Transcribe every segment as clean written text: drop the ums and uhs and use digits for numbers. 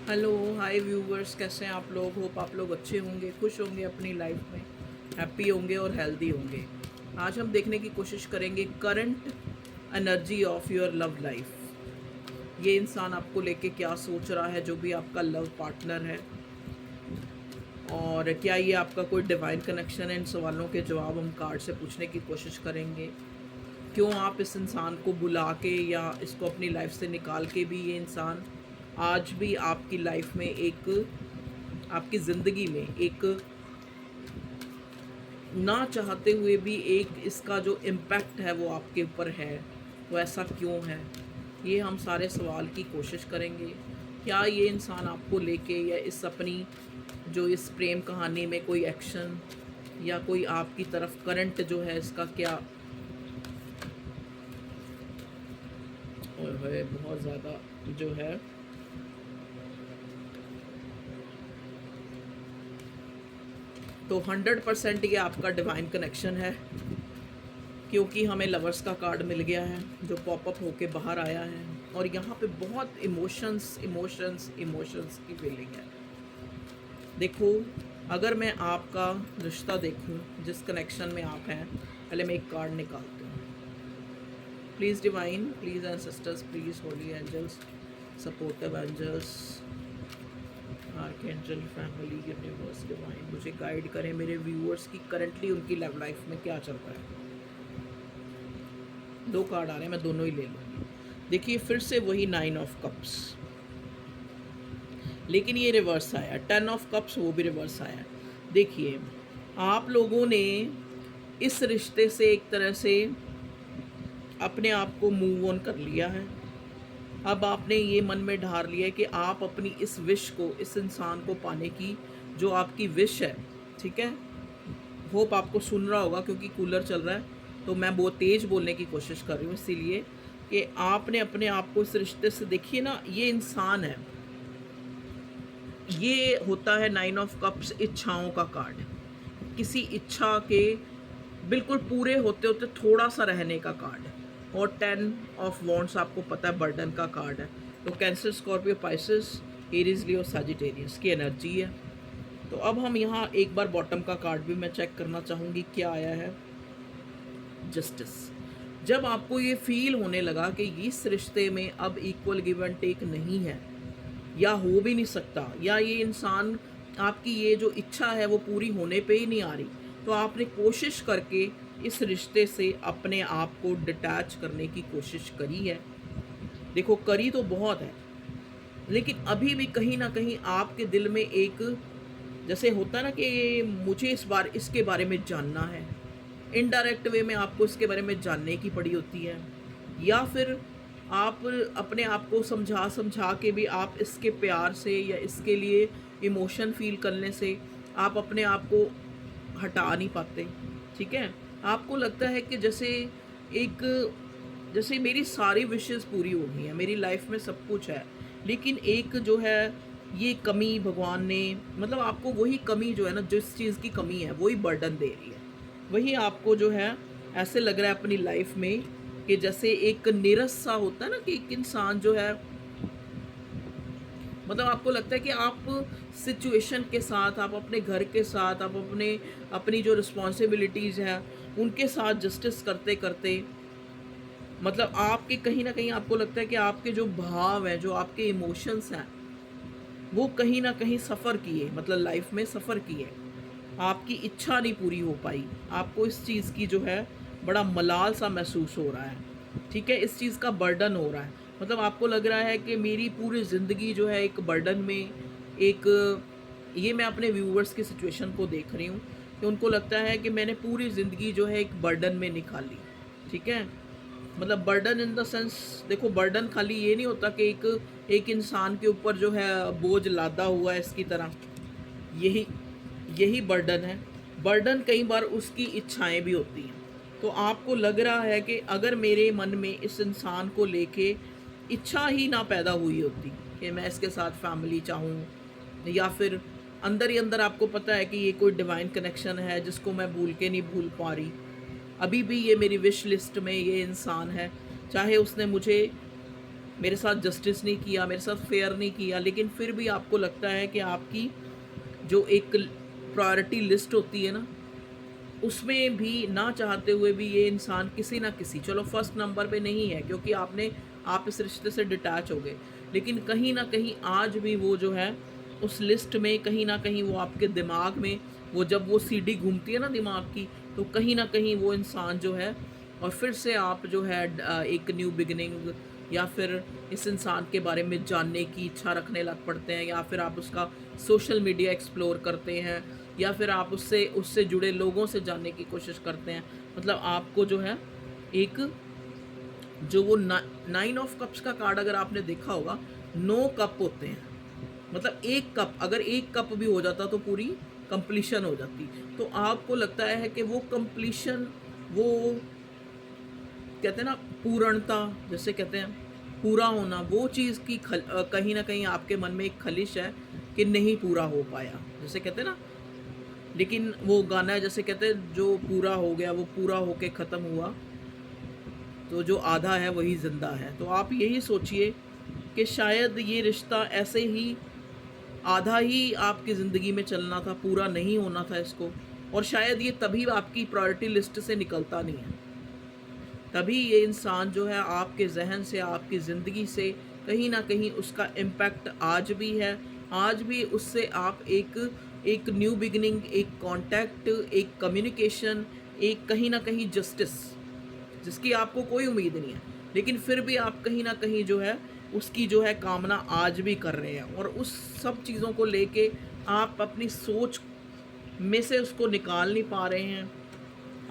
Hello hi viewers, कैसे हैं आप लोग। होप आप लोग अच्छे होंगे, खुश होंगे, अपनी लाइफ में हैप्पी होंगे और हेल्दी होंगे। आज हम देखने की कोशिश करेंगे current energy of your love life. ये इंसान आपको लेके क्या सोच रहा है, जो भी आपका लव पार्टनर है, और क्या ये आपका कोई डिवाइन कनेक्शन है। इन सवालों के जवाब हम कार्ड से पूछने की कोशिश करेंगे। क्यों आप इस इंसान को बुला के या इसको अपनी लाइफ से निकाल के भी ये इंसान आज भी आपकी लाइफ में एक, आपकी ज़िंदगी में एक, ना चाहते हुए भी एक इसका जो इम्पैक्ट है वो आपके ऊपर है। वो ऐसा क्यों है, ये हम सारे सवाल की कोशिश करेंगे। क्या ये इंसान आपको लेके या इस अपनी जो इस प्रेम कहानी में कोई एक्शन या कोई आपकी तरफ करंट जो है इसका क्या। और है बहुत ज़्यादा जो है। तो 100% ये आपका डिवाइन कनेक्शन है, क्योंकि हमें लवर्स का कार्ड मिल गया है जो पॉपअप होके बाहर आया है। और यहाँ पे बहुत इमोशंस इमोशंस इमोशंस की फीलिंग है। देखो, अगर मैं आपका रिश्ता देखूं, जिस कनेक्शन में आप हैं, पहले मैं एक कार्ड निकालती हूँ। Please divine, please ancestors, please holy angels, supportive angels, archangel, family, universe, divine, मुझे गाइड करें मेरे व्यूअर्स की करंटली उनकी लव लाइफ में क्या चल रहा है। दो कार्ड आ रहे हैं, मैं दोनों ही ले लूँगी। देखिए, फिर से वही 9 ऑफ कप्स, लेकिन ये रिवर्स आया। 10 ऑफ कप्स, वो भी रिवर्स आया। देखिए, आप लोगों ने इस रिश्ते से एक तरह से अपने आप को मूव ऑन कर लिया है। अब आपने ये मन में ढार लिया है कि आप अपनी इस विश को, इस इंसान को पाने की जो आपकी विश है, ठीक है। होप आपको सुन रहा होगा क्योंकि कूलर चल रहा है, तो मैं बहुत तेज़ बोलने की कोशिश कर रही हूँ, इसीलिए कि आपने अपने आप को इस रिश्ते से, देखिए ना, ये इंसान है, ये होता है 9 ऑफ कप्स, इच्छाओं का कार्ड। किसी इच्छा के बिल्कुल पूरे होते होते थोड़ा सा रहने का कार्ड है। और 10 ऑफ वॉन्ड्स आपको पता है बर्डन का कार्ड है। तो कैंसर, स्कॉर्पियो, पाइसेस, एरीज, लियो, सजिटेरियस की एनर्जी है। तो अब हम यहाँ एक बार बॉटम का कार्ड भी मैं चेक करना चाहूँगी क्या आया है। जस्टिस। जब आपको ये फील होने लगा कि इस रिश्ते में अब इक्वल गिव एंड टेक नहीं है, या हो भी नहीं सकता, या ये इंसान, आपकी ये जो इच्छा है वो पूरी होने पे ही नहीं आ रही, तो आपने कोशिश करके इस रिश्ते से अपने आप को डिटैच करने की कोशिश करी है। देखो, करी तो बहुत है, लेकिन अभी भी कहीं ना कहीं आपके दिल में एक, जैसे होता है ना कि मुझे इसके बारे में जानना है। इनडायरेक्ट वे में आपको इसके बारे में जानने की पड़ी होती है, या फिर आप अपने आप को समझा समझा के भी आप इसके प्यार से या इसके लिए इमोशन फील करने से आप अपने आप को हटा नहीं पाते। ठीक है, आपको लगता है कि जैसे एक, जैसे मेरी सारी विशेस पूरी हो गई हैं, मेरी लाइफ में सब कुछ है, लेकिन एक जो है ये कमी भगवान ने, मतलब आपको वही कमी जो है ना, जिस चीज़ की कमी है वही बर्डन दे रही है। वही आपको जो है ऐसे लग रहा है अपनी लाइफ में कि जैसे एक नीरस सा होता है ना, कि एक इंसान जो है, मतलब आपको लगता है कि आप सिचुएशन के साथ, आप अपने घर के साथ, आप अपनी जो रिस्पॉन्सिबिलिटीज़ हैं उनके साथ जस्टिस करते करते, मतलब आपके कहीं ना कहीं आपको लगता है कि आपके जो भाव हैं, जो आपके इमोशंस हैं, वो कहीं ना कहीं सफ़र किए, मतलब लाइफ में सफ़र किए, आपकी इच्छा नहीं पूरी हो पाई। आपको इस चीज़ की जो है बड़ा मलाल सा महसूस हो रहा है। ठीक है, इस चीज़ का बर्डन हो रहा है। मतलब आपको लग रहा है कि मेरी पूरी ज़िंदगी जो है एक बर्डन में, एक, ये मैं अपने व्यूवर्स की सिचुएशन को देख रही हूँ कि उनको लगता है कि मैंने पूरी ज़िंदगी जो है एक बर्डन में निकाली। ठीक है, मतलब बर्डन इन द सेंस, देखो, बर्डन खाली ये नहीं होता कि एक इंसान के ऊपर जो है बोझ लादा हुआ है इसकी तरह, यही यही बर्डन है। बर्डन कई बार उसकी इच्छाएं भी होती हैं। तो आपको लग रहा है कि अगर मेरे मन में इस इंसान को लेके इच्छा ही ना पैदा हुई होती कि मैं इसके साथ फैमिली चाहूँ, या फिर अंदर ही अंदर आपको पता है कि ये कोई डिवाइन कनेक्शन है जिसको मैं भूल के नहीं भूल पा रही, अभी भी ये मेरी विश लिस्ट में ये इंसान है, चाहे उसने मुझे मेरे साथ जस्टिस नहीं किया, मेरे साथ फेयर नहीं किया, लेकिन फिर भी आपको लगता है कि आपकी जो एक प्रायोरिटी लिस्ट होती है ना, उसमें भी ना चाहते हुए भी ये इंसान किसी ना किसी, चलो फर्स्ट नंबर पे नहीं है क्योंकि आप इस रिश्ते से डिटैच हो गए, लेकिन कहीं ना कहीं आज भी वो जो है उस लिस्ट में, कहीं ना कहीं वो आपके दिमाग में, वो जब वो सीढ़ी घूमती है ना दिमाग की, तो कहीं ना कहीं वो इंसान जो है, और फिर से आप जो है एक न्यू बिगिनिंग या फिर इस इंसान के बारे में जानने की इच्छा रखने लग पड़ते हैं, या फिर आप उसका सोशल मीडिया एक्सप्लोर करते हैं, या फिर आप उससे उससे जुड़े लोगों से जानने की कोशिश करते हैं। मतलब आपको जो है एक, जो वो 9 ऑफ कप्स का कार्ड अगर आपने देखा होगा, 9 कप होते हैं, मतलब एक कप, अगर एक कप भी हो जाता तो पूरी कंप्लीशन हो जाती। तो आपको लगता है कि वो कंप्लीशन, वो कहते हैं ना पूर्णता, जैसे कहते हैं पूरा होना, वो चीज़ की कहीं ना कहीं आपके मन में एक खलिश है कि नहीं पूरा हो पाया, जैसे कहते हैं ना। लेकिन वो गाना है, जैसे कहते हैं जो पूरा हो गया वो पूरा होके ख़त्म हुआ, तो जो आधा है वही ज़िंदा है। तो आप यही सोचिए कि शायद ये रिश्ता ऐसे ही आधा ही आपकी ज़िंदगी में चलना था, पूरा नहीं होना था इसको, और शायद ये तभी आपकी प्रायोरिटी लिस्ट से निकलता नहीं है। तभी ये इंसान जो है आपके ज़हन से, आपकी ज़िंदगी से कहीं न कहीं उसका इम्पैक्ट आज भी है। आज भी उससे आप एक न्यू बिगिनिंग, एक कॉन्टैक्ट, एक कम्युनिकेशन, एक कहीं न कहीं जस्टिस, जिसकी आपको कोई उम्मीद नहीं है, लेकिन फिर भी आप कहीं न कहीं जो है उसकी जो है कामना आज भी कर रहे हैं, और उस सब चीज़ों को लेके आप अपनी सोच में से उसको निकाल नहीं पा रहे हैं।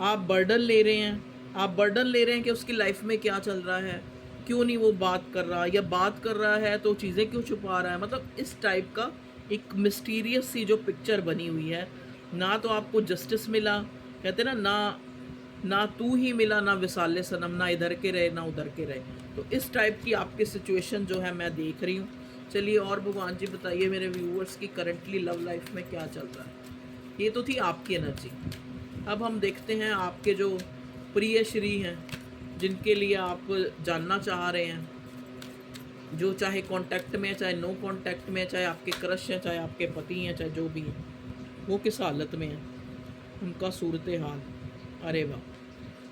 आप बर्डन ले रहे हैं, आप बर्डन ले रहे हैं कि उसकी लाइफ में क्या चल रहा है, क्यों नहीं वो बात कर रहा, या बात कर रहा है तो चीज़ें क्यों छुपा रहा है। मतलब इस टाइप का एक मिस्टीरियस सी जो पिक्चर बनी हुई है। ना तो आपको जस्टिस मिला, कहते ना, ना तू ही मिला, ना विसाले सनम, ना इधर के रहे ना उधर के रहे। तो इस टाइप की आपकी सिचुएशन जो है मैं देख रही हूँ। चलिए, और भगवान जी बताइए मेरे व्यूअर्स की करंटली लव लाइफ में क्या चल रहा है। ये तो थी आपकी एनर्जी। अब हम देखते हैं आपके जो प्रिय श्री हैं, जिनके लिए आप जानना चाह रहे हैं, जो चाहे कांटेक्ट में है, चाहे नो कांटेक्ट में है, चाहे आपके क्रश हैं, चाहे आपके पति हैं, चाहे जो भी हैं, वो किस हालत में है, उनका सूरत हाल। अरे वाह,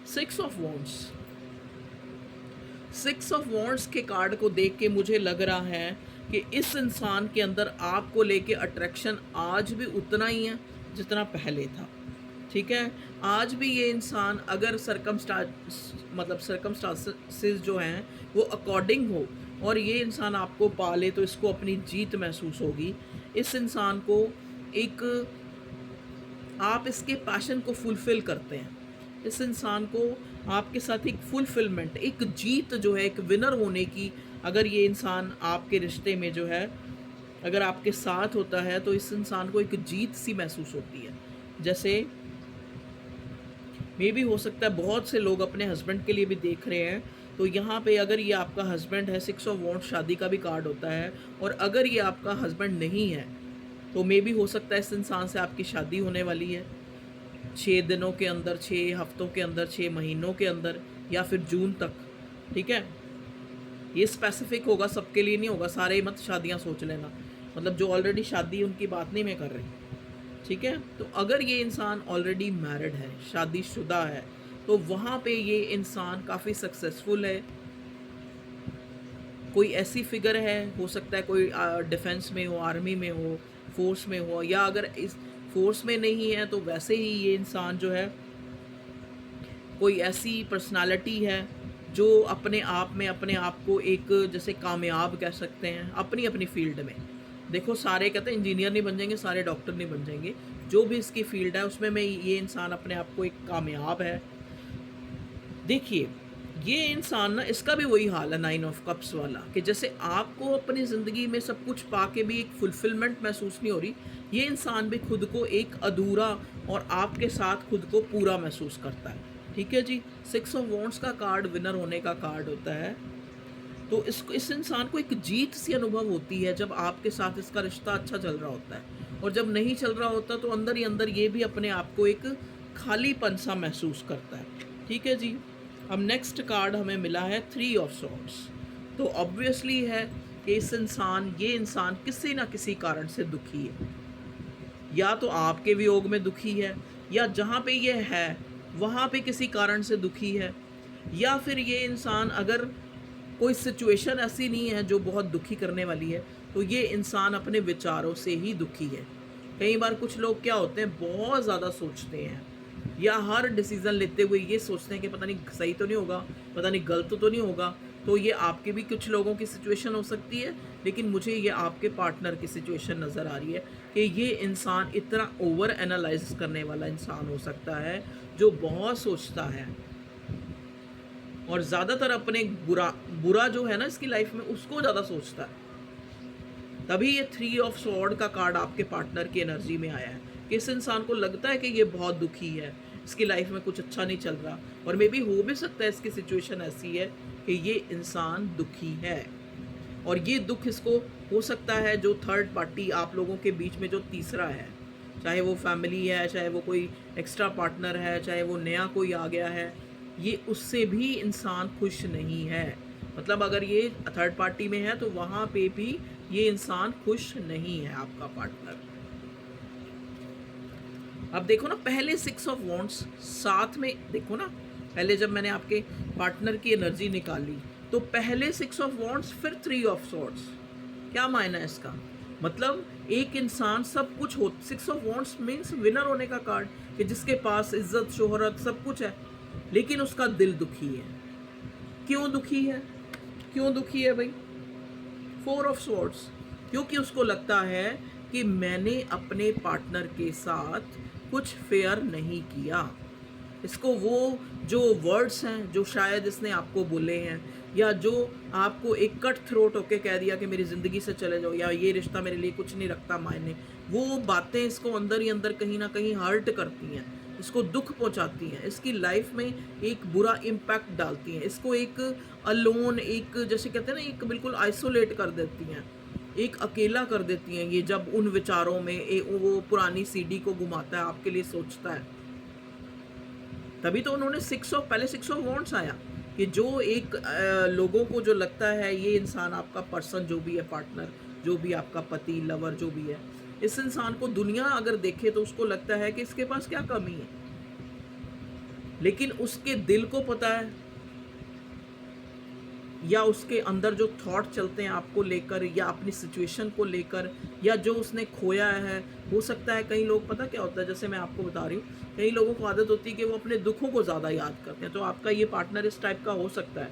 6 ऑफ वॉन्ड्स। 6 ऑफ वॉन्ड्स के कार्ड को देख के मुझे लग रहा है कि इस इंसान के अंदर आपको लेके अट्रैक्शन आज भी उतना ही है जितना पहले था। ठीक है, आज भी ये इंसान अगर सर्कमस्टांसेस जो हैं वो अकॉर्डिंग हो, और ये इंसान आपको पाले, तो इसको अपनी जीत महसूस होगी। इस इंसान को एक, आप इसके पैशन को फुलफ़िल करते हैं। इस इंसान को आपके साथ एक फुलफ़िलमेंट, एक जीत जो है, एक विनर होने की, अगर ये इंसान आपके रिश्ते में जो है, अगर आपके साथ होता है, तो इस इंसान को एक जीत सी महसूस होती है। जैसे मे भी हो सकता है बहुत से लोग अपने हस्बैंड के लिए भी देख रहे हैं, तो यहाँ पे अगर ये आपका हस्बैंड है, 6 ऑफ वॉन्ड्स शादी का भी कार्ड होता है, और अगर ये आपका हस्बैंड नहीं है, तो मे भी हो सकता है इस इंसान से आपकी शादी होने वाली है 6 दिनों के अंदर, 6 हफ्तों के अंदर, 6 महीनों के अंदर, या फिर जून तक। ठीक है, ये स्पेसिफिक होगा, सबके लिए नहीं होगा, सारे मत शादियां सोच लेना, मतलब जो ऑलरेडी शादी उनकी बात नहीं मैं कर रही। ठीक है, तो अगर ये इंसान ऑलरेडी मैरिड है, शादीशुदा है, तो वहाँ पे ये इंसान काफ़ी सक्सेसफुल है। कोई ऐसी फिगर है, हो सकता है कोई डिफेंस में हो, आर्मी में हो, फोर्स में हो, या अगर इस फोर्स में नहीं है तो वैसे ही ये इंसान जो है कोई ऐसी पर्सनालिटी है जो अपने आप में अपने आप को एक, जैसे कामयाब कह सकते हैं अपनी अपनी फील्ड में। देखो, सारे कहते हैं इंजीनियर नहीं बन जाएंगे, सारे डॉक्टर नहीं बन जाएंगे, जो भी इसकी फील्ड है उसमें में ये इंसान अपने आप को एक कामयाब है। देखिए, ये इंसान ना, इसका भी वही हाल है 9 ऑफ कप्स वाला, कि जैसे आपको अपनी ज़िंदगी में सब कुछ पा के भी एक फुलफिलमेंट महसूस नहीं हो रही, ये इंसान भी खुद को एक अधूरा और आपके साथ खुद को पूरा महसूस करता है। ठीक है जी, 6 ऑफ वॉन्ड्स का कार्ड विनर होने का कार्ड होता है। तो इस इंसान को एक जीत सी अनुभव होती है जब आपके साथ इसका रिश्ता अच्छा चल रहा होता है, और जब नहीं चल रहा होता तो अंदर ही अंदर ये भी अपने आप को एक खालीपन सा महसूस करता है। ठीक है जी, अब नेक्स्ट कार्ड हमें मिला है 3 ऑफ सॉर्ड्स। तो ऑब्वियसली है कि ये इंसान किसी ना किसी कारण से दुखी है। या तो आपके वियोग में दुखी है, या जहाँ पे ये है वहाँ पे किसी कारण से दुखी है, या फिर ये इंसान अगर कोई सिचुएशन ऐसी नहीं है जो बहुत दुखी करने वाली है, तो ये इंसान अपने विचारों से ही दुखी है। कई बार कुछ लोग क्या होते हैं, बहुत ज़्यादा सोचते हैं, या हर डिसीज़न लेते हुए ये सोचते हैं कि पता नहीं सही तो नहीं होगा, पता नहीं गलत तो नहीं होगा। तो ये आपके भी कुछ लोगों की सिचुएशन हो सकती है, लेकिन मुझे ये आपके पार्टनर की सिचुएशन नज़र आ रही है कि ये इंसान इतना ओवर एनालाइज करने वाला इंसान हो सकता है, जो बहुत सोचता है और ज़्यादातर अपने बुरा जो है ना इसकी लाइफ में, उसको ज़्यादा सोचता है। तभी ये 3 ऑफ स्वॉर्ड का कार्ड आपके पार्टनर की एनर्जी में आया है कि इस इंसान को लगता है कि ये बहुत दुखी है, इसकी लाइफ में कुछ अच्छा नहीं चल रहा, और मे बी हो भी सकता है इसकी सिचुएशन ऐसी है कि ये इंसान दुखी है, और ये दुख इसको हो सकता है जो थर्ड पार्टी आप लोगों के बीच में जो तीसरा है, चाहे वो फैमिली है, चाहे वो कोई एक्स्ट्रा पार्टनर है, चाहे वो नया कोई आ गया है, ये उससे भी इंसान खुश नहीं है। मतलब अगर ये थर्ड पार्टी में है तो वहाँ पे भी ये इंसान खुश नहीं है आपका पार्टनर। अब देखो ना, पहले 6 ऑफ वॉन्ड्स साथ में देखो ना, पहले जब मैंने आपके पार्टनर की एनर्जी निकाली तो पहले 6 ऑफ वॉन्ड्स फिर 3 ऑफ स्वॉर्ड्स। क्या मायना है इसका? मतलब एक इंसान सब कुछ हो, 6 ऑफ वॉन्ड्स मीन्स विनर होने का कार्ड, कि जिसके पास इज्जत शोहरत सब कुछ है, लेकिन उसका दिल दुखी है। क्यों दुखी है? क्यों दुखी है भाई? 4 ऑफ स्वॉर्ड्स, क्योंकि उसको लगता है कि मैंने अपने पार्टनर के साथ कुछ फेयर नहीं किया। इसको वो जो वर्ड्स हैं जो शायद इसने आपको बोले हैं, या जो आपको एक कट थ्रोट होके कह दिया कि मेरी ज़िंदगी से चले जाओ, या ये रिश्ता मेरे लिए कुछ नहीं रखता मायने, वो बातें इसको अंदर ही अंदर कहीं ना कहीं हर्ट करती हैं, इसको दुख पहुंचाती हैं, इसकी लाइफ में एक बुरा इम्पैक्ट डालती हैं, इसको एक अलोन, एक जैसे कहते हैं ना, एक बिल्कुल आइसोलेट कर देती हैं, एक अकेला कर देती हैं। ये जब उन विचारों में वो पुरानी सीडी को घुमाता है, आपके लिए सोचता है, तभी तो उन्होंने पहले 6 ऑफ वॉन्ड्स आया कि जो एक लोगों को जो लगता है ये इंसान आपका पर्सन जो भी है, पार्टनर जो भी आपका पति लवर जो भी है, इस इंसान को दुनिया अगर देखे तो उसको लगता है कि इसके पास क्या कमी है, लेकिन उसके दिल को पता है, या उसके अंदर जो थॉट चलते हैं आपको लेकर, या अपनी सिचुएशन को लेकर, या जो उसने खोया है। हो सकता है कई लोग, पता क्या होता है, जैसे मैं आपको बता रही हूँ, कई लोगों को आदत होती है कि वो अपने दुखों को ज़्यादा याद करते हैं। तो आपका ये पार्टनर इस टाइप का हो सकता है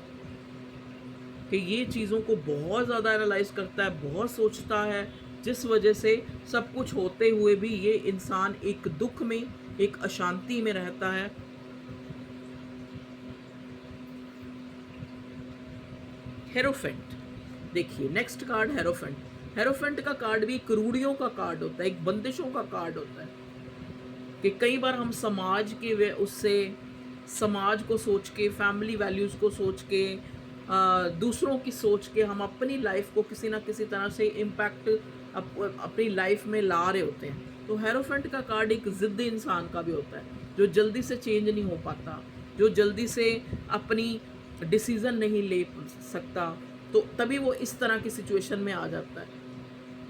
कि ये चीज़ों को बहुत ज़्यादा एनालाइज करता है, बहुत सोचता है, जिस वजह से सब कुछ होते हुए भी ये इंसान एक दुख में, एक अशांति में रहता है। हेरोफेंट, देखिए नेक्स्ट कार्ड हेरोफेंट। हेरोफेंट का कार्ड भी एक रूढ़ियों का कार्ड होता है, एक बंदिशों का कार्ड होता है, कि कई बार हम समाज के वे उससे समाज को सोच के, फैमिली वैल्यूज़ को सोच के, दूसरों की सोच के हम अपनी लाइफ को किसी ना किसी तरह से इम्पैक्ट अपनी लाइफ में ला रहे होते हैं। तो हेरोफेंट का कार्ड एक ज़िद्दी इंसान का भी होता है, जो जल्दी से चेंज नहीं हो पाता, जो जल्दी से अपनी डिसीज़न नहीं ले सकता, तो तभी वो इस तरह की सिचुएशन में आ जाता है,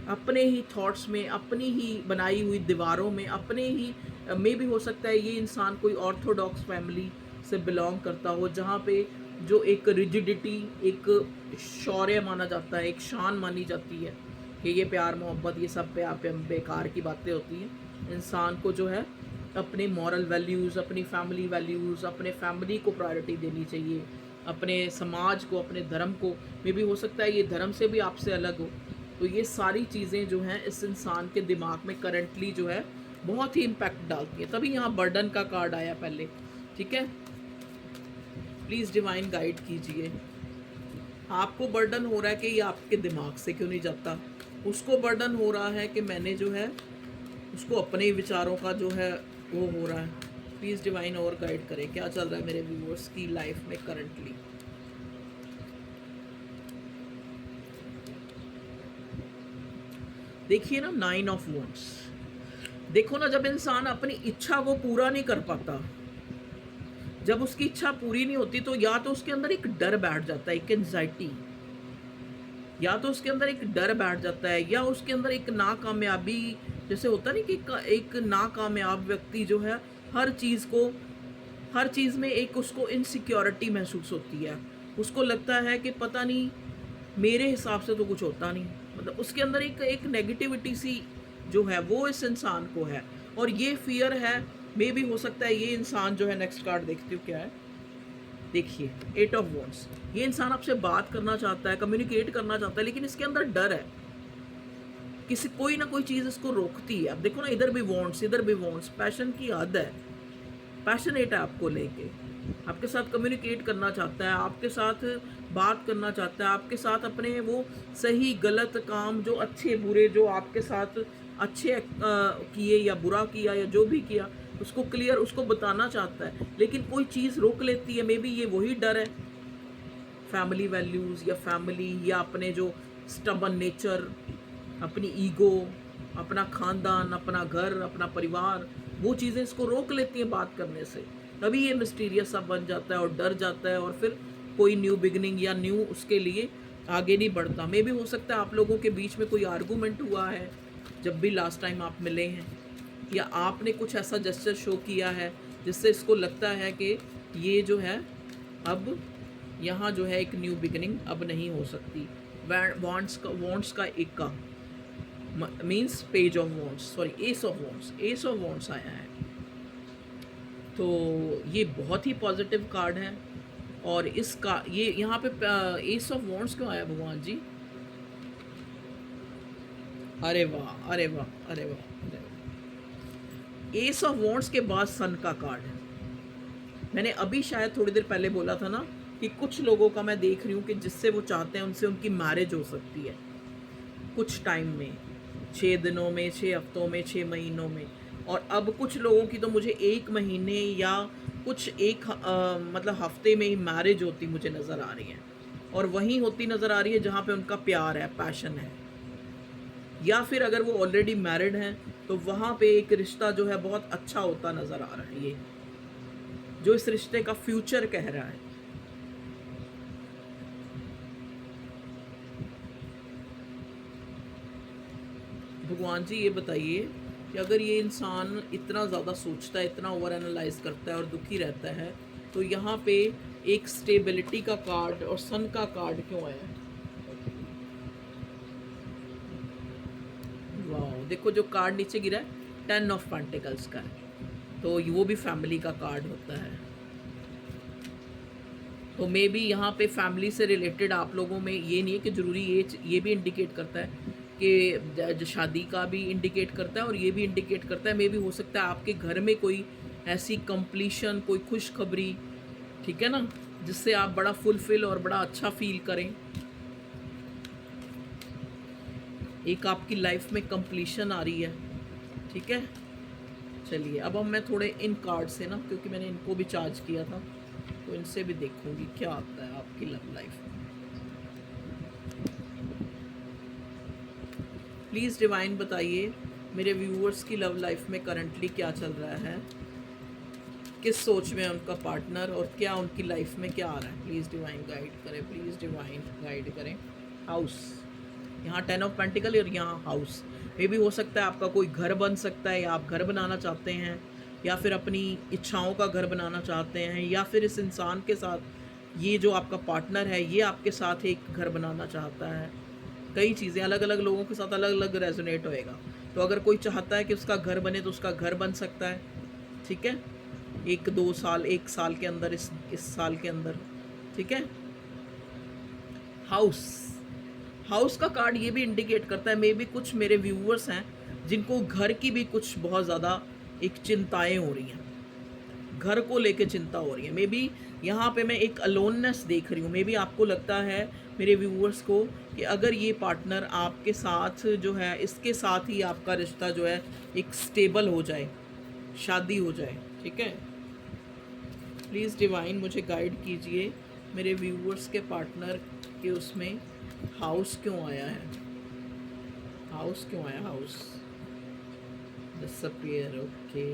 अपने ही थॉट्स में, अपनी ही बनाई हुई दीवारों में, अपने ही में भी हो सकता है ये इंसान कोई ऑर्थोडॉक्स फैमिली से बिलोंग करता हो, जहाँ पे जो एक रिजिडिटी, एक शौर्य माना जाता है, एक शान मानी जाती है कि ये प्यार मोहब्बत ये सब पे बेकार की बातें होती हैं। इंसान को जो है अपने मॉरल वैल्यूज़, अपनी फैमिली वैल्यूज़, अपने फैमिली को प्रायोरिटी देनी चाहिए, अपने समाज को, अपने धर्म को। मे भी हो सकता है ये धर्म से भी आपसे अलग हो। तो ये सारी चीज़ें जो हैं इस इंसान के दिमाग में करंटली जो है बहुत ही इम्पैक्ट डालती है। तभी यहाँ बर्डन का कार्ड आया पहले, ठीक है। प्लीज़ डिवाइन गाइड कीजिए, आपको बर्डन हो रहा है कि ये आपके दिमाग से क्यों नहीं जाता, उसको बर्डन हो रहा है कि मैंने जो है उसको अपने विचारों का जो है वो हो रहा है। प्लीज़ डिवाइन और गाइड करें, क्या चल रहा है मेरे व्यूअर्स की लाइफ में करंटली। देखिए ना, 9 ऑफ वॉन्ड्स, देखो ना, जब इंसान अपनी इच्छा को पूरा नहीं कर पाता, जब उसकी इच्छा पूरी नहीं होती, तो या तो उसके अंदर एक डर बैठ जाता है, एक एंजाइटी या तो उसके अंदर एक डर बैठ जाता है, या उसके अंदर एक नाकामयाबी, जैसे होता नहीं कि एक नाकामयाब व्यक्ति जो है हर चीज़ को, हर चीज़ में एक उसको इनसिक्योरिटी महसूस होती है। उसको लगता है कि पता नहीं, मेरे हिसाब से तो कुछ होता नहीं, मतलब उसके अंदर एक एक नेगेटिविटी सी जो है वो इस इंसान को है, और ये फ़ियर है। मे बी हो सकता है ये इंसान जो है, नेक्स्ट कार्ड देखती हूँ क्या है, देखिए 8 ऑफ वॉन्ड्स। ये इंसान आपसे बात करना चाहता है, कम्युनिकेट करना चाहता है, लेकिन इसके अंदर डर है, किसी कोई ना कोई चीज़ इसको रोकती है। अब देखो ना, इधर भी वॉन्ट्स, इधर भी वॉन्ट्स, पैशन की हद है, पैशनेट है आपको लेके, आपके साथ कम्युनिकेट करना चाहता है, आपके साथ बात करना चाहता है, आपके साथ अपने वो सही गलत काम, जो अच्छे बुरे, जो आपके साथ अच्छे किए या बुरा किया या जो भी किया, उसको क्लियर, उसको बताना चाहता है, लेकिन कोई चीज़ रोक लेती है। मे बी ये वही डर है, फैमिली वैल्यूज़, या फैमिली, या अपने जो स्टबन नेचर, अपनी ईगो, अपना खानदान, अपना घर, अपना परिवार, वो चीज़ें इसको रोक लेती हैं बात करने से। तभी ये मिस्टीरियस सा बन जाता है और डर जाता है, और फिर कोई न्यू बिगनिंग या न्यू उसके लिए आगे नहीं बढ़ता। मे भी हो सकता है आप लोगों के बीच में कोई आर्गूमेंट हुआ है जब भी लास्ट टाइम आप मिले हैं, या आपने कुछ ऐसा जेस्चर शो किया है जिससे इसको लगता है कि ये जो है अब यहाँ जो है एक न्यू बिगनिंग अब नहीं हो सकती। वॉन्ट्स का इक्का means page of wants, sorry S of wants, S of wants आया है। तो ये बहुत ही पॉजिटिव कार्ड है, और इसका ये यहाँ पे एस ऑफ वॉन्ट्स क्यों आया भगवान जी? अरे वाह, अरे वाह, अरे वाह, अरे वाह। एस ऑफ वॉन्ट्स के बाद सन का कार्ड है। मैंने अभी शायद थोड़ी देर पहले बोला था ना कि कुछ लोगों का मैं देख रही हूँ कि जिससे वो चाहते हैं उनसे उनकी मैरिज हो सकती है कुछ टाइम में, 6 दिनों में, 6 हफ्तों में, 6 महीनों में। और अब कुछ लोगों की तो मुझे 1 महीने या कुछ मतलब हफ्ते में ही मैरिज होती मुझे नज़र आ रही है, और वहीं होती नज़र आ रही है जहाँ पे उनका प्यार है, पैशन है। या फिर अगर वो ऑलरेडी मैरिड हैं तो वहाँ पे एक रिश्ता जो है बहुत अच्छा होता नज़र आ रहा है, ये जो इस रिश्ते का फ्यूचर कह रहा है। भगवान जी ये बताइए कि अगर ये इंसान इतना ज़्यादा सोचता है, इतना ओवर एनालाइज करता है और दुखी रहता है, तो यहाँ पे एक स्टेबिलिटी का कार्ड और सन का कार्ड क्यों आया है? वाह, देखो जो कार्ड नीचे गिरा है 10 ऑफ पेंटिकल्स का है, तो वो भी फैमिली का कार्ड होता है। तो मे बी यहाँ पे फैमिली से रिलेटेड आप लोगों में, ये नहीं है कि ज़रूरी, ये भी इंडिकेट करता है कि शादी का भी इंडिकेट करता है, और ये भी इंडिकेट करता है मे बी हो सकता है आपके घर में कोई ऐसी कंप्लीशन, कोई खुशखबरी, ठीक है ना, जिससे आप बड़ा फुलफिल और बड़ा अच्छा फील करें। एक आपकी लाइफ में कंप्लीशन आ रही है, ठीक है। चलिए अब मैं थोड़े इन कार्ड से ना, क्योंकि मैंने इनको भी चार्ज किया था, तो इनसे भी देखूंगी क्या आता है आपकी लव लाइफ में। प्लीज़ डिवाइन बताइए मेरे व्यूअर्स की लव लाइफ में करंटली क्या चल रहा है, किस सोच में है उनका पार्टनर, और क्या उनकी लाइफ में क्या आ रहा है। प्लीज़ डिवाइन गाइड करें, प्लीज़ डिवाइन गाइड करें। हाउस, यहाँ 10 ऑफ पेंटिकल और यहाँ हाउस। ये भी हो सकता है आपका कोई घर बन सकता है, या आप घर बनाना चाहते हैं, या फिर अपनी इच्छाओं का घर बनाना चाहते हैं, या फिर इस इंसान के साथ, ये जो आपका पार्टनर है ये आपके साथ एक घर बनाना चाहता है। कई चीज़ें अलग अलग लोगों के साथ अलग अलग रेजोनेट होएगा। तो अगर कोई चाहता है कि उसका घर बने तो उसका घर बन सकता है, ठीक है, 1-2 साल, 1 साल के अंदर, इस साल के अंदर, ठीक है। हाउस, हाउस का कार्ड ये भी इंडिकेट करता है मे बी कुछ मेरे व्यूअर्स हैं जिनको घर की भी कुछ बहुत ज़्यादा एक चिंताएं हो रही हैं, घर को लेके चिंता हो रही है। मे बी यहाँ पे मैं एक अलोननेस देख रही हूँ। मे बी आपको लगता है मेरे व्यूअर्स को कि अगर ये पार्टनर आपके साथ जो है, इसके साथ ही आपका रिश्ता जो है एक स्टेबल हो जाए, शादी हो जाए, ठीक है। प्लीज़ डिवाइन मुझे गाइड कीजिए मेरे व्यूअर्स के पार्टनर के उसमें हाउस क्यों आया है, हाउस क्यों आया, हाउस डिसअपीयर, ओके।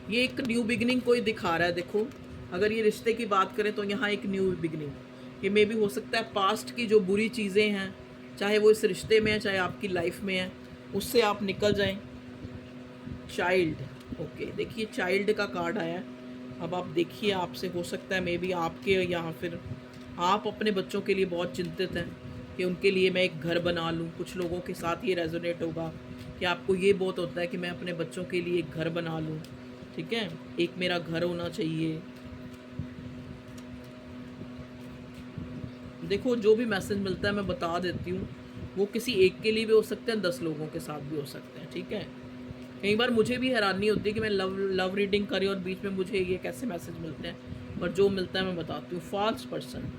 ये एक न्यू बिगिनिंग कोई दिखा रहा है। देखो अगर ये रिश्ते की बात करें तो यहाँ एक न्यू बिगिनिंग, ये मे भी हो सकता है पास्ट की जो बुरी चीज़ें हैं, चाहे वो इस रिश्ते में है चाहे आपकी लाइफ में है, उससे आप निकल जाएं। चाइल्ड, ओके, देखिए चाइल्ड का कार्ड आया है। अब आप देखिए, आपसे हो सकता है मे बी आपके या फिर आप अपने बच्चों के लिए बहुत चिंतित हैं कि उनके लिए मैं एक घर बना लूं। कुछ लोगों के साथ ये रेजोनेट होगा कि आपको ये बहुत होता है कि मैं अपने बच्चों के लिए एक घर बना लूं, ठीक है, एक मेरा घर होना चाहिए। देखो जो भी मैसेज मिलता है मैं बता देती हूँ, वो किसी एक के लिए भी हो सकते हैं, 10 लोगों के साथ भी हो सकते हैं, ठीक है। कई बार मुझे भी हैरानी होती है कि मैं लव रीडिंग करी और बीच में मुझे ये कैसे मैसेज मिलते हैं, पर जो मिलता है मैं बताती हूँ। फॉल्स पर्सन,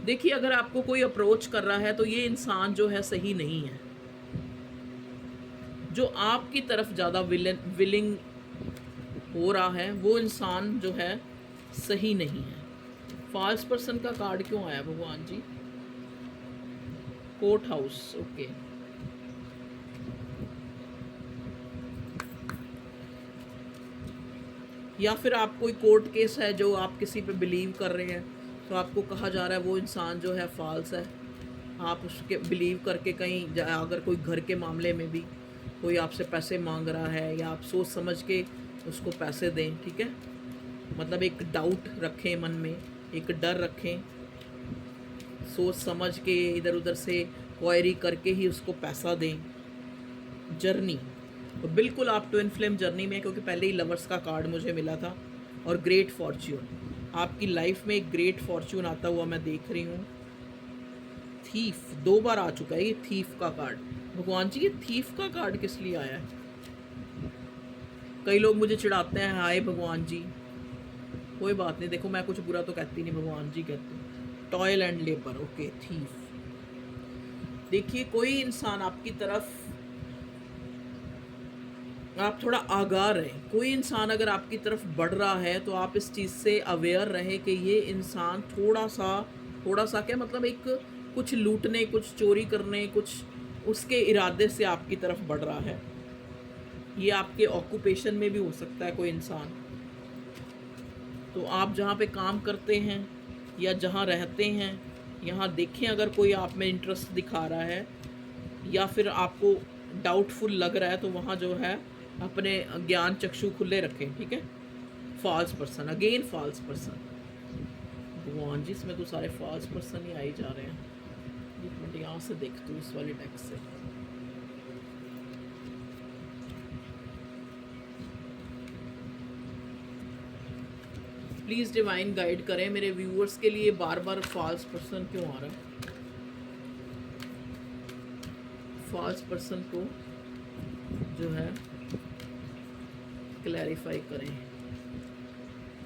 देखिए अगर आपको कोई अप्रोच कर रहा है तो ये इंसान जो है सही नहीं है। जो आपकी तरफ ज़्यादा विलिंग हो रहा है वो इंसान जो है सही नहीं है। फॉल्स पर्सन का कार्ड क्यों आया भगवान जी? Court house, okay. या फिर आप कोई कोर्ट केस है जो आप किसी पे बिलीव कर रहे हैं, तो आपको कहा जा रहा है वो इंसान जो है फॉल्स है। आप उसके बिलीव करके कहीं अगर कोई घर के मामले में भी कोई आपसे पैसे मांग रहा है या आप सोच समझ के उसको पैसे दें, ठीक है, मतलब एक डाउट रखें मन में, एक डर रखें, सोच समझ के इधर उधर से क्वायरी करके ही उसको पैसा दें। जर्नी, तो बिल्कुल आप ट्विन फ्लेम जर्नी में, क्योंकि पहले ही लवर्स का कार्ड मुझे मिला था और ग्रेट फॉर्च्यून, आपकी लाइफ में एक ग्रेट फॉर्च्यून आता हुआ मैं देख रही हूँ। थीफ 2 बार आ चुका है ये थीफ का कार्ड। भगवान जी ये थीफ का कार्ड किस लिए आया है? कई लोग मुझे चिढ़ाते हैं, हाय भगवान जी, कोई बात नहीं, देखो मैं कुछ बुरा तो कहती नहीं, भगवान जी कहते हैं। Toil and labour, okay, thief. देखिए कोई इंसान आपकी तरफ, आप थोड़ा आगाह रहें। कोई इंसान अगर आपकी तरफ बढ़ रहा है तो आप इस चीज़ से अवेयर रहें कि ये इंसान थोड़ा सा क्या मतलब, एक कुछ लूटने, कुछ चोरी करने, कुछ उसके इरादे से आपकी तरफ बढ़ रहा है। ये आपके ऑक्यूपेशन में भी हो सकता है कोई इंसान। तो आप जहाँ पे काम करते हैं या जहाँ रहते हैं, यहाँ देखें अगर कोई आप में इंटरेस्ट दिखा रहा है या फिर आपको डाउटफुल लग रहा है, तो वहाँ जो है अपने ज्ञान चक्षु खुले रखें, ठीक है। False person, again false person, भगवान जी इसमें तो सारे फॉल्स पर्सन ही आई जा रहे हैं। एक मिनट यहाँ से देखती हूँ इस वाली डेक से। प्लीज़ डिवाइन गाइड करें मेरे व्यूअर्स के लिए, बार बार फॉल्स पर्सन क्यों आ रहा है? फॉल्स पर्सन को जो है क्लैरिफाई करें।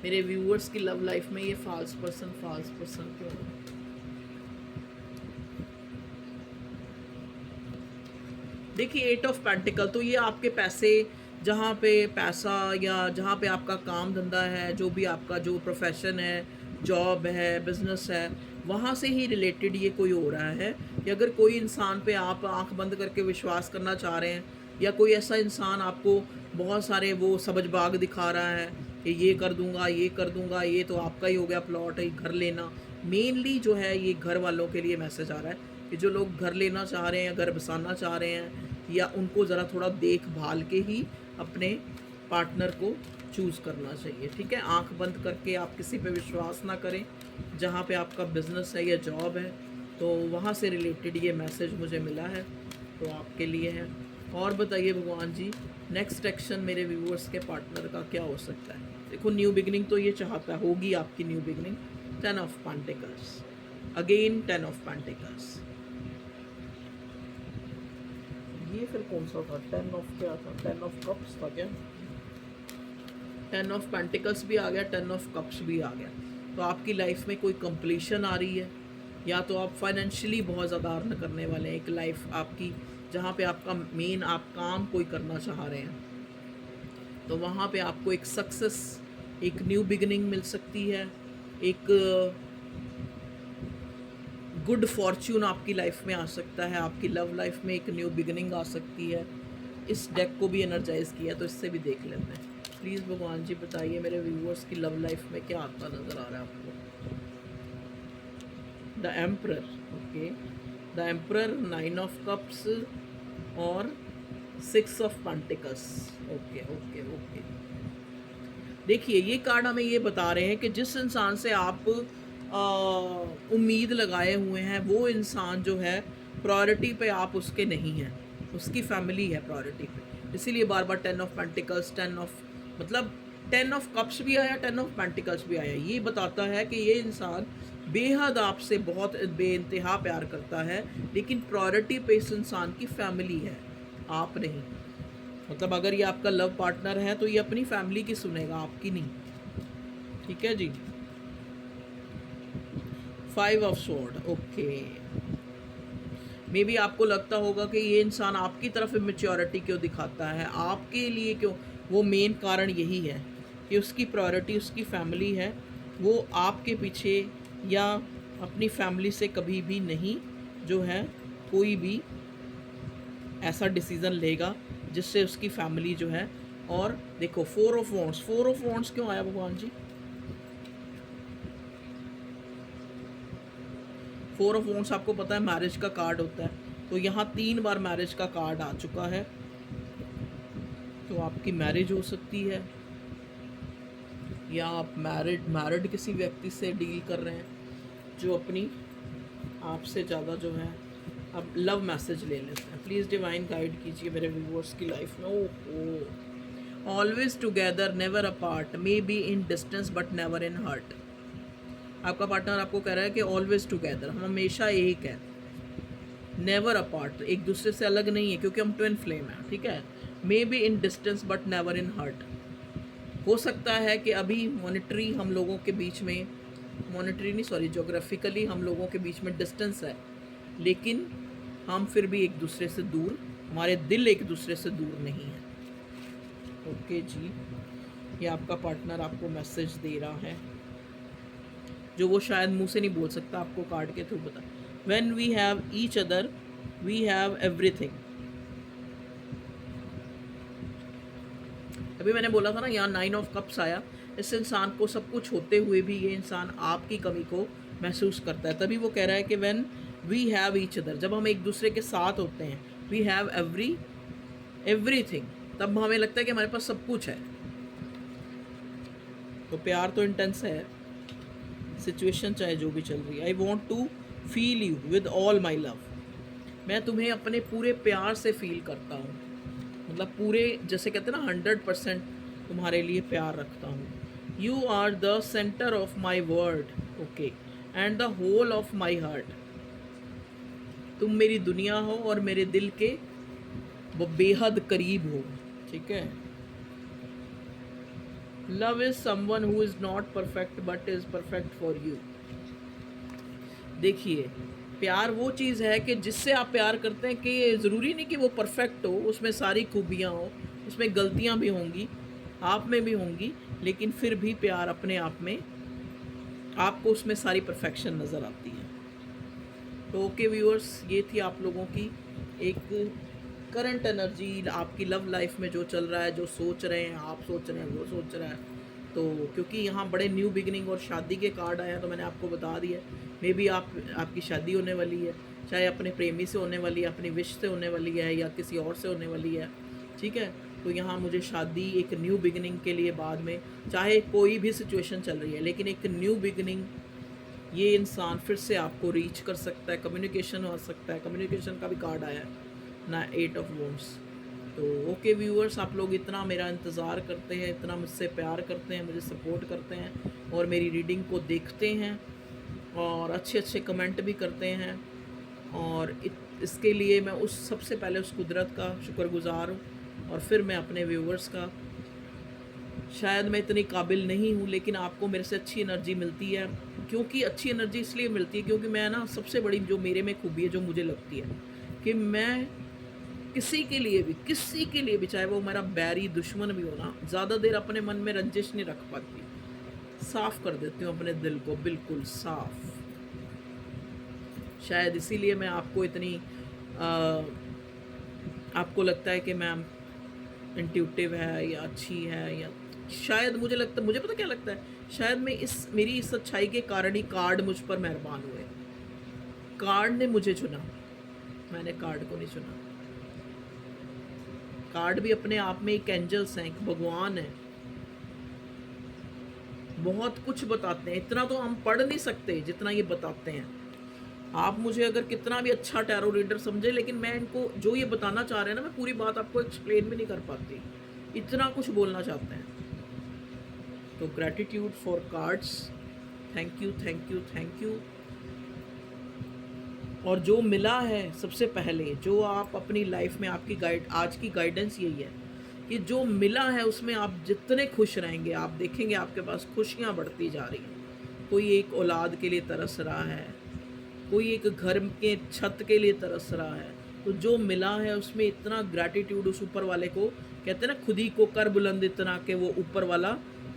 मेरे व्यूअर्स की लव लाइफ में ये फॉल्स पर्सन क्यों है? देखिए 8 ऑफ पेंटिकल, तो ये आपके पैसे, जहाँ पे पैसा या जहाँ पे आपका काम धंधा है, जो भी आपका जो प्रोफेशन है, जॉब है, बिजनेस है, वहाँ से ही रिलेटेड ये कोई हो रहा है कि अगर कोई इंसान पे आप आंख बंद करके विश्वास करना चाह रहे हैं, या कोई ऐसा इंसान आपको बहुत सारे वो सबजबाग दिखा रहा है कि ये कर दूंगा, ये कर दूंगा, ये तो आपका ही हो गया प्लॉट है, घर लेना। मेनली जो है ये घर वालों के लिए मैसेज आ रहा है कि जो लोग घर लेना चाह रहे हैं, घर बसाना चाह रहे हैं, या उनको ज़रा थोड़ा देखभाल के ही अपने पार्टनर को चूज़ करना चाहिए, ठीक है। आंख बंद करके आप किसी पे विश्वास ना करें। जहाँ पे आपका बिजनेस है या जॉब है, तो वहाँ से रिलेटेड ये मैसेज मुझे मिला है, तो आपके लिए है। और बताइए भगवान जी, नेक्स्ट एक्शन मेरे व्यूअर्स के पार्टनर का क्या हो सकता है? देखो न्यू बिगनिंग तो ये चाहता होगी आपकी new beginning. 10 of pentacles, again 10 of pentacles. ये फिर कौन सा था? 10 ऑफ क्या था? 10 ऑफ कप्स था क्या? 10 ऑफ पेंटिकल्स भी आ गया, 10 ऑफ कप्स भी आ गया। तो आपकी लाइफ में कोई कंप्लीशन आ रही है, या तो आप फाइनेंशियली बहुत ज़्यादा अर्न करने वाले हैं। एक लाइफ आपकी जहाँ पे आपका मेन आप काम कोई करना चाह रहे हैं, तो वहाँ पे आपको एक सक्सेस, एक न्यू बिगिनिंग मिल सकती है, एक गुड फॉर्च्यून आपकी लाइफ में आ सकता है, आपकी लव लाइफ में एक न्यू बिगिनिंग आ सकती है। इस डेक को भी एनर्जाइज किया तो इससे भी देख लेते हैं। प्लीज़ भगवान जी बताइए मेरे व्यूअर्स की लव लाइफ में क्या आता नज़र आ रहा है आपको? The emperor, okay, the emperor, 9 of cups और 6 of pentacles. Okay okay okay. देखिए ये कार्ड हमें ये बता रहे हैं कि जिस इंसान से आप उम्मीद लगाए हुए हैं वो इंसान जो है प्रायोरिटी पे आप उसके नहीं हैं, उसकी फैमिली है प्रायोरिटी पे। इसीलिए बार बार 10 ऑफ पेंटिकल्स, 10 ऑफ मतलब 10 ऑफ कप्स भी आया, 10 ऑफ पेंटिकल्स भी आया। ये बताता है कि ये इंसान बेहद आपसे बहुत बेइंतहा प्यार करता है, लेकिन प्रायोरिटी पे इस इंसान की फैमिली है, आप नहीं। मतलब अगर ये आपका लव पार्टनर है तो ये अपनी फैमिली की सुनेगा, आपकी नहीं। ठीक है जी। 5 of sword, okay. May be आपको लगता होगा कि ये इंसान आपकी तरफ इमेच्योरिटी क्यों दिखाता है, आपके लिए क्यों। वो मेन कारण यही है कि उसकी प्रायोरिटी उसकी फैमिली है। वो आपके पीछे या अपनी फैमिली से कभी भी नहीं जो है कोई भी ऐसा डिसीज़न लेगा जिससे उसकी फैमिली जो है। और देखो 4 ऑफ वॉन्ड्स, 4 ऑफ वॉन्ड्स क्यों आया भगवान जी? 4 ऑफ वॉन्ड्स आपको पता है मैरिज का कार्ड होता है, तो यहाँ 3 बार मैरिज का कार्ड आ चुका है। तो आपकी मैरिज हो सकती है या आप मैरिड किसी व्यक्ति से डील कर रहे हैं जो अपनी आपसे ज़्यादा जो है। अब लव मैसेज ले लेते हैं, प्लीज़ डिवाइन गाइड कीजिए मेरे व्यूअर्स की लाइफ में। Oh, always together never apart, may be in distance but never in heart. आपका पार्टनर आपको कह रहा है कि ऑलवेज टुगेदर, हम हमेशा एक है, नेवर अपार्ट, एक दूसरे से अलग नहीं है क्योंकि हम ट्विन फ्लेम हैं। ठीक है। May be in distance but never in heart. हो सकता है कि अभी मॉनेटरी हम लोगों के बीच में, मॉनेटरी नहीं सॉरी जोग्राफिकली हम लोगों के बीच में डिस्टेंस है, लेकिन हम फिर भी एक दूसरे से दूर, हमारे दिल एक दूसरे से दूर नहीं है। ओके जी। ये आपका पार्टनर आपको मैसेज दे रहा है जो वो शायद मुंह से नहीं बोल सकता, आपको कार्ड के थ्रू बता। When we have each other we have everything. अभी मैंने बोला था ना यहाँ 9 ऑफ कप्स आया। इस इंसान को सब कुछ होते हुए भी ये इंसान आपकी कमी को महसूस करता है, तभी वो कह रहा है कि when we have each other, जब हम एक दूसरे के साथ होते हैं, वी हैव एवरीथिंग, तब हमें लगता है कि हमारे पास सब कुछ है। तो प्यार तो इंटेंस है, सिचुएशन चाहे जो भी चल रही है। I want to feel you with all my love, मैं तुम्हें अपने पूरे प्यार से फील करता हूँ, मतलब पूरे जैसे कहते हैं ना 100% तुम्हारे लिए प्यार रखता हूँ। You are the centre of my world, okay, and the whole of my heart. तुम मेरी दुनिया हो और मेरे दिल के वो बेहद करीब हो। ठीक है। Love is someone who is not perfect but is perfect for you. देखिए प्यार वो चीज़ है कि जिससे आप प्यार करते हैं कि ज़रूरी नहीं कि वो परफेक्ट हो, उसमें सारी खूबियाँ हो, उसमें गलतियाँ भी होंगी, आप में भी होंगी, लेकिन फिर भी प्यार अपने आप में आपको उसमें सारी परफेक्शन नज़र आती है। तो ओके व्यूअर्स, ये थी आप लोगों की एक करंट एनर्जी, आपकी लव लाइफ में जो चल रहा है, जो सोच रहे हैं आप, सोच रहे हैं वो सोच रहा है। तो क्योंकि यहाँ बड़े न्यू बिगनिंग और शादी के कार्ड आए हैं तो मैंने आपको बता दिया। मे बी आपकी शादी होने वाली है, चाहे अपने प्रेमी से होने वाली है, अपनी विश से होने वाली है, या किसी और से होने वाली है। ठीक है। तो यहाँ मुझे शादी एक न्यू बिगनिंग के लिए बाद में, चाहे कोई भी सिचुएशन चल रही है, लेकिन एक न्यू बिगनिंग ये इंसान फिर से आपको रीच कर सकता है, कम्युनिकेशन हो सकता है। कम्युनिकेशन का भी कार्ड आया है ना, 8 ऑफ वॉन्ड्स। तो ओके व्यूअर्स, आप लोग इतना मेरा इंतज़ार करते हैं, इतना मुझसे प्यार करते हैं, मुझे सपोर्ट करते हैं और मेरी रीडिंग को देखते हैं और अच्छे अच्छे कमेंट भी करते हैं, और इसके लिए मैं उस सबसे पहले उस कुदरत का शुक्रगुज़ार हूँ, और फिर मैं अपने व्यूअर्स का। शायद मैं इतनी काबिल नहीं हूँ, लेकिन आपको मेरे से अच्छी एनर्जी मिलती है। क्योंकि अच्छी एनर्जी इसलिए मिलती है क्योंकि मैं ना, सबसे बड़ी जो मेरे में खूबी है, जो मुझे लगती है कि मैं किसी के लिए भी चाहे वो मेरा बैरी दुश्मन भी हो ना, ज़्यादा देर अपने मन में रंजिश नहीं रख पाती, साफ़ कर देती हूँ अपने दिल को, बिल्कुल साफ़। शायद इसीलिए मैं आपको इतनी आपको लगता है कि मैम इंट्यूटिव है या अच्छी है, या शायद मुझे पता क्या लगता है, शायद मेरी इस अच्छाई के कारण ही कार्ड मुझ पर मेहरबान हुए। कार्ड ने मुझे चुना, मैंने कार्ड को नहीं चुना। कार्ड भी अपने आप में एक एंजल्स हैं, एक भगवान है, बहुत कुछ बताते हैं। इतना तो हम पढ़ नहीं सकते जितना ये बताते हैं। आप मुझे अगर कितना भी अच्छा टैरो रीडर समझे, लेकिन मैं इनको जो ये बताना चाह रहे हैं ना, मैं पूरी बात आपको एक्सप्लेन भी नहीं कर पाती, इतना कुछ बोलना चाहते हैं। तो gratitude for cards, thank you thank you thank you. और जो मिला है सबसे पहले, जो आप अपनी लाइफ में, आपकी आज की गाइडेंस यही है कि जो मिला है उसमें आप जितने खुश रहेंगे, आप देखेंगे आपके पास खुशियाँ बढ़ती जा रही हैं। कोई एक औलाद के लिए तरस रहा है, कोई एक घर के छत के लिए तरस रहा है, तो जो मिला है उसमें इतना ग्रैटिट्यूड उस ऊपर वाले को, कहते हैं ना, खुद ही को कर बुलंद इतना कि वो ऊपर वाला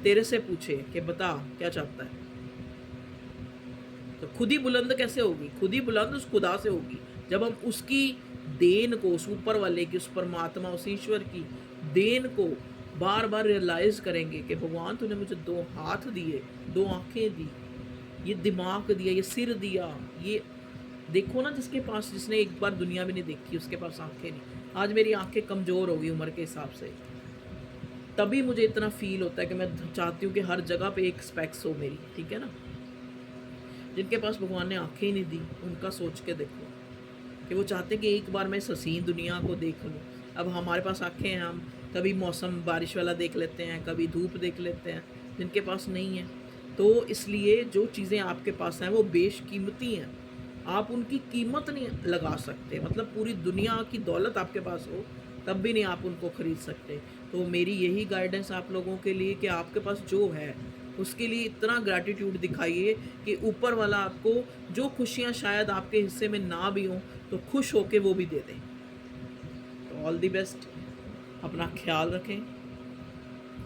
तेरे से पूछे कि बता क्या चाहता है। तो खुद ही बुलंद कैसे होगी? खुद ही बुलंद उस खुदा से होगी जब हम उसकी देन को, उस ऊपर वाले की, उस परमात्मा, उस ईश्वर की देन को बार बार रियलाइज करेंगे कि भगवान तूने मुझे 2 हाथ दिए, 2 आंखें दी, ये दिमाग दिया, ये सिर दिया। ये देखो ना, जिसने एक बार दुनिया भी नहीं देखी, उसके पास आंखें नहीं। आज मेरी आंखें कमज़ोर हो गई उम्र के हिसाब से, तभी मुझे इतना फील होता है कि मैं चाहती हूँ कि हर जगह पे एक स्पेक्स हो मेरी, ठीक है ना। जिनके पास भगवान ने आंखें ही नहीं दी, उनका सोच के देखो कि वो चाहते हैं कि एक बार मैं इस हसीन दुनिया को देख लूँ। अब हमारे पास आंखें हैं, हम कभी मौसम बारिश वाला देख लेते हैं, कभी धूप देख लेते हैं, जिनके पास नहीं है। तो इसलिए जो चीज़ें आपके पास हैं वो बेशकीमती हैं, आप उनकी कीमत नहीं लगा सकते। मतलब पूरी दुनिया की दौलत आपके पास हो तब भी नहीं आप उनको ख़रीद सकते। तो मेरी यही गाइडेंस आप लोगों के लिए कि आपके पास जो है उसके लिए इतना ग्रैटिट्यूड दिखाइए कि ऊपर वाला आपको जो खुशियाँ शायद आपके हिस्से में ना भी हों तो खुश होके वो भी दे दें। तो ऑल दी बेस्ट, अपना ख्याल रखें।